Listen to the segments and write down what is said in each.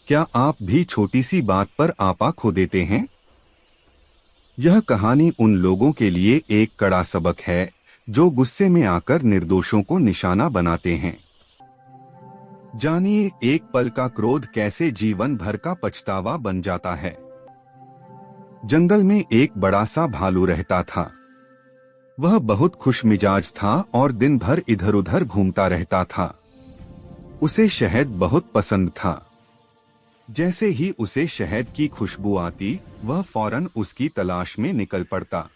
क्या आप भी छोटी सी बात पर आपा खो देते हैं? यह कहानी उन लोगों के लिए एक कड़ा सबक है जो गुस्से में आकर निर्दोषों को निशाना बनाते हैं। जानिए एक पल का क्रोध कैसे जीवन भर का पछतावा बन जाता है। जंगल में एक बड़ा सा भालू रहता था। वह बहुत खुशमिजाज था और दिन भर इधर उधर घूमता रहता था। उसे शहद बहुत पसंद था। जैसे ही उसे शहद की खुशबू आती, वह फौरन उसकी तलाश में निकल पड़ता।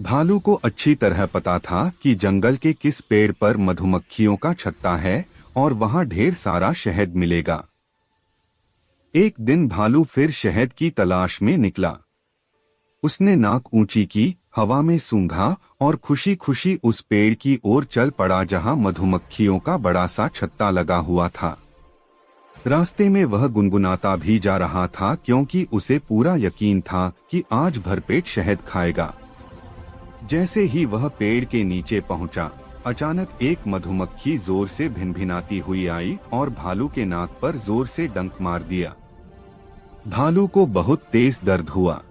भालू को अच्छी तरह पता था कि जंगल के किस पेड़ पर मधुमक्खियों का छत्ता है और वहां ढेर सारा शहद मिलेगा। एक दिन भालू फिर शहद की तलाश में निकला। उसने नाक ऊंची की, हवा में सूंघा और खुशी खुशी उस पेड़ की ओर चल पड़ा जहां मधुमक्खियों का बड़ा सा छत्ता लगा हुआ था। रास्ते में वह गुनगुनाता भी जा रहा था क्योंकि उसे पूरा यकीन था कि आज भरपेट शहद खाएगा। जैसे ही वह पेड़ के नीचे पहुंचा, अचानक एक मधुमक्खी जोर से भिनभिनाती हुई आई और भालू के नाक पर जोर से डंक मार दिया। भालू को बहुत तेज दर्द हुआ।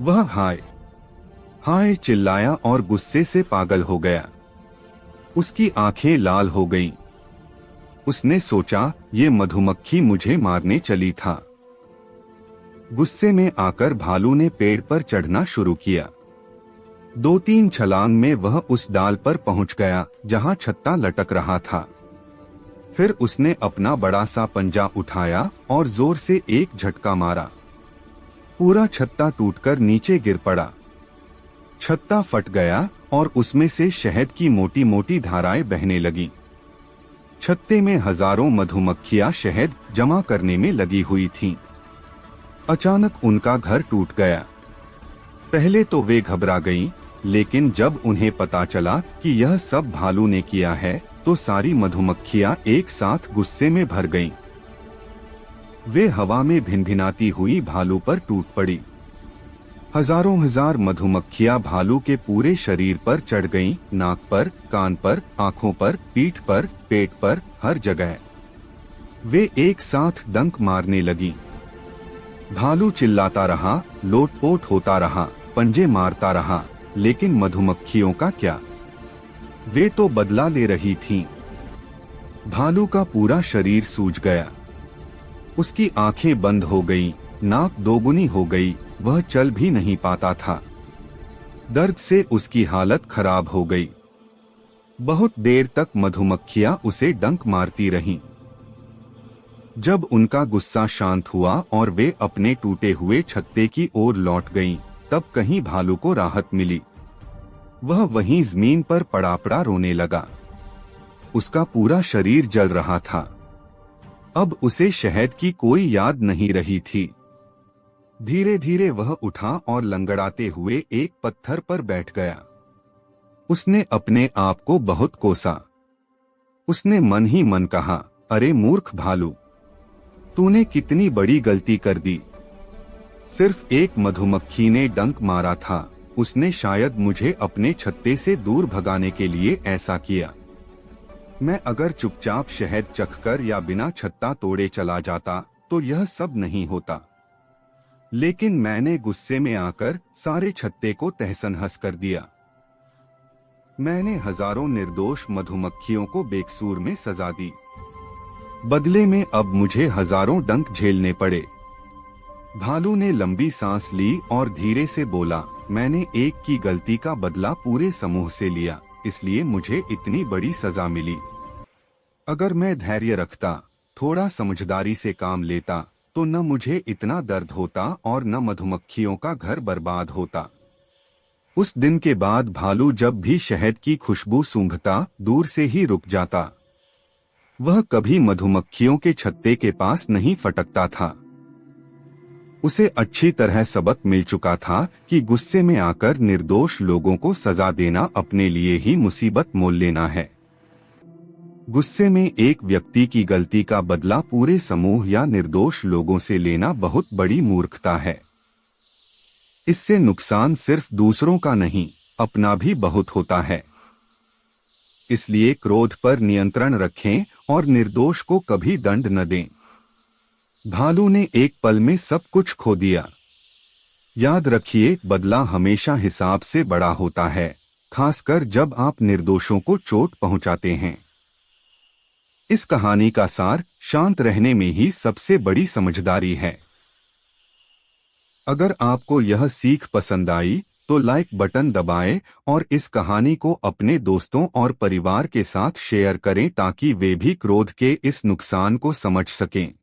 वह हाय हाय चिल्लाया और गुस्से से पागल हो गया। उसकी आंखें लाल हो गईं। उसने सोचा, ये मधुमक्खी मुझे मारने चली था। गुस्से में आकर भालू ने पेड़ पर चढ़ना शुरू किया। 2-3 छलांग में वह उस डाल पर पहुंच गया जहां छत्ता लटक रहा था। फिर उसने अपना बड़ा सा पंजा उठाया और जोर से एक झटका मारा। पूरा छत्ता टूटकर नीचे गिर पड़ा। छत्ता फट गया और उसमें से शहद की मोटी मोटी धाराएं बहने लगीं। छत्ते में हजारों मधुमक्खियां शहद जमा करने में लगी हुई थीं। अचानक उनका घर टूट गया। पहले तो वे घबरा गईं, लेकिन जब उन्हें पता चला कि यह सब भालू ने किया है, तो सारी मधुमक्खियां एक साथ गुस्से में भर गईं। वे हवा में भिनभिनाती हुई भालू पर टूट पड़ी। हजारों हजार मधुमक्खियां भालू के पूरे शरीर पर चढ़ गईं, नाक पर, कान पर, आंखों पर, पीठ पर, पेट पर, हर जगह। वे एक साथ डंक मारने लगीं। भालू चिल्लाता रहा, लोटपोट होता रहा, पंजे मारता रहा, लेकिन मधुमक्खियों का क्या? वे तो बदला ले रही थीं। भालू का पूरा शरीर सूज गया। उसकी आंखें बंद हो गईं, नाक दोगुनी हो गई, वह चल भी नहीं पाता था। दर्द से उसकी हालत खराब हो गई। बहुत देर तक मधुमक्खियां उसे डंक मारती रहीं। जब उनका गुस्सा शांत हुआ और वे अपने टूटे हुए छत्ते की ओर लौट गईं, तब कहीं भालू को राहत मिली। वह वहीं जमीन पर पड़ा पड़ा रोने लगा। उसका पूरा शरीर जल रहा था। अब उसे शहद की कोई याद नहीं रही थी। धीरे धीरे वह उठा और लंगड़ाते हुए एक पत्थर पर बैठ गया। उसने अपने आप को बहुत कोसा। उसने मन ही मन कहा, अरे मूर्ख भालू, तूने कितनी बड़ी गलती कर दी। सिर्फ एक मधुमक्खी ने डंक मारा था। उसने शायद मुझे अपने छत्ते से दूर भगाने के लिए ऐसा किया। मैं अगर चुपचाप शहद चखकर या बिना छत्ता तोड़े चला जाता तो यह सब नहीं होता। लेकिन मैंने गुस्से में आकर सारे छत्ते को तहस-नहस कर दिया। मैंने हजारों निर्दोष मधुमक्खियों को बेकसूर में सजा दी। बदले में अब मुझे हजारों डंक झेलने पड़े। भालू ने लंबी सांस ली और धीरे से बोला, मैंने एक की गलती का बदला पूरे समूह से लिया, इसलिए मुझे इतनी बड़ी सजा मिली। अगर मैं धैर्य रखता, थोड़ा समझदारी से काम लेता, तो न मुझे इतना दर्द होता और न मधुमक्खियों का घर बर्बाद होता। उस दिन के बाद भालू जब भी शहद की खुशबू सूंघता, दूर से ही रुक जाता। वह कभी मधुमक्खियों के छत्ते के पास नहीं फटकता था। उसे अच्छी तरह सबक मिल चुका था कि गुस्से में आकर निर्दोष लोगों को सजा देना अपने लिए ही मुसीबत मोल लेना है। गुस्से में एक व्यक्ति की गलती का बदला पूरे समूह या निर्दोष लोगों से लेना बहुत बड़ी मूर्खता है। इससे नुकसान सिर्फ दूसरों का नहीं, अपना भी बहुत होता है। इसलिए क्रोध पर नियंत्रण रखें और निर्दोष को कभी दंड न दें। भालू ने एक पल में सब कुछ खो दिया। याद रखिए, बदला हमेशा हिसाब से बड़ा होता है, खासकर जब आप निर्दोषों को चोट पहुंचाते हैं। इस कहानी का सार शांत रहने में ही सबसे बड़ी समझदारी है। अगर आपको यह सीख पसंद आई तो लाइक बटन दबाएं और इस कहानी को अपने दोस्तों और परिवार के साथ शेयर करें ताकि वे भी क्रोध के इस नुकसान को समझ सकें।